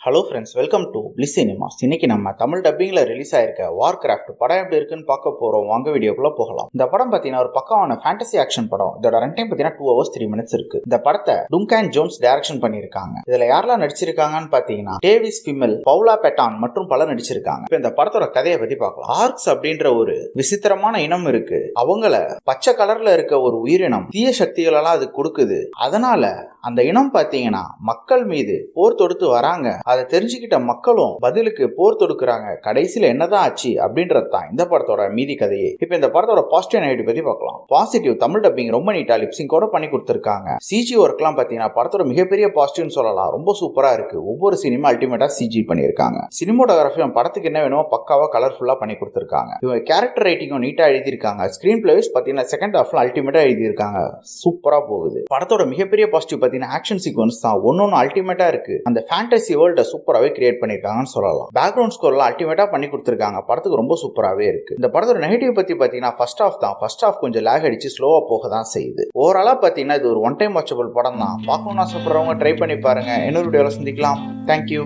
Hello friends, welcome to bliss cinemas. இன்னைக்கு நம்ம Tamil டப்பிங்ல release ஆயிருக்க வார்கிராஃப்ட் படம் எப்படி இருக்குன்னு பார்க்க போறோம். வாங்க வீடியோக்குள்ள போகலாம். இந்த படம் பார்த்தீங்கன்னா ஒரு பக்கமான ஃபேண்டசி ஆக்ஷன் படம். இதோட ரன் டைம் பார்த்தீங்கன்னா 2 hours 3 minutes இருக்கு. இந்த படத்தை டுன்கான் ஜோன்ஸ் டைரக்ஷன் பண்ணியிருக்காங்க. இதுல யாரெல்லாம் நடிச்சிருக்காங்கன்னு பார்த்தீங்கன்னா டேவிஸ் ஃபிமெல், பவுலா பெட்டான் மற்றும் பலர் நடிச்சிருக்காங்க. இப்போ இந்த படத்தோட கதையை பத்தி பார்க்கலாம். ஆர்க்ஸ் அப்படின்ற ஒரு விசித்திரமான இனம் இருக்கு. அவங்கள பச்சை கலர்ல இருக்க ஒரு உயிரினம் தீய சக்திகளெல்லாம் அது கொடுக்குது. அதனால அந்த இனம் பார்த்தீங்கன்னா மக்கள் மீது போர் தொடுத்து வராங்க. அதை தெரிஞ்சுக்கிட்ட மக்களும் பதிலுக்கு போர் தொடுக்கிறாங்க. கடைசியில என்னதான் ஆச்சு அப்படின்றது தான் இந்த படத்தோட மீதி கதையே. இப்ப இந்த படத்தோட பாசிட்டிவ் நெகட்டிவ் பத்தி பார்க்கலாம். பாசிட்டிவ், தமிழ் டப்பிங் ரொம்ப நீட்டா லிப்சிங் கூட பண்ணி கொடுத்திருக்காங்க. சிஜி ஒர்க் எல்லாம் பாத்தீங்கன்னா படத்தோட மிகப்பெரிய பாசிட்டிவ்னு சொல்லலாம். ரொம்ப சூப்பரா இருக்கு. ஒவ்வொரு சினிமா அல்டிமேட்டா சிஜி பண்ணிருக்காங்க. சினிமோட்டோகிராஃபி படத்துக்கு என்ன வேணுமோ பக்காவா கலர்ஃபுல்லா பண்ணி கொடுத்திருக்காங்க. இவங்க கேரக்டர் ரைட்டிங்கும் நீட்டா எழுதியிருக்காங்க. ஸ்கிரீன் பிளேஸ் பாத்தீங்கன்னா செகண்ட் ஹாஃப்ல அல்டிமேட்டா எழுதியிருக்காங்க. சூப்பரா போகுது. படத்தோட மிகப்பெரிய பாசிட்டிவ் பாத்தீங்கன்னா ஆக்ஷன் சீக்வன்ஸ் தான். ஒன்னொன்னு அல்டிமேட்டா இருக்கு. அந்த ஃபேண்டசி வேர்ல்ட சூப்பராகவே கிரியேட் பண்ணிருக்காங்கன்னு சொல்லலாம். பேக்ரவுண்ட் ஸ்கோர்லாம் அல்டிமேட்டா பண்ணி கொடுத்திருக்காங்க. படத்துக்கு ரொம்ப சூப்பராகவே இருக்கு. இந்த படத்தோட நெகட்டிவ் பத்தி பாத்தீங்கன்னா ஃபர்ஸ்ட் ஹாஃப் தான். ஃபர்ஸ்ட் ஹாஃப் கொஞ்சம் லேக் அடிச்சு ஸ்லோவா போக தான் செய்யுது. ஓவராலா பாத்தீங்கன்னா இது ஒரு ஒன் டைம் வாட்சபிள் படம் தான். பார்க்கணும்னு ஆசைப்படுறவங்க ட்ரை பண்ணி பாருங்க. இன்னொரு வீடியோல சந்திக்கலாம். தேங்க்யூ.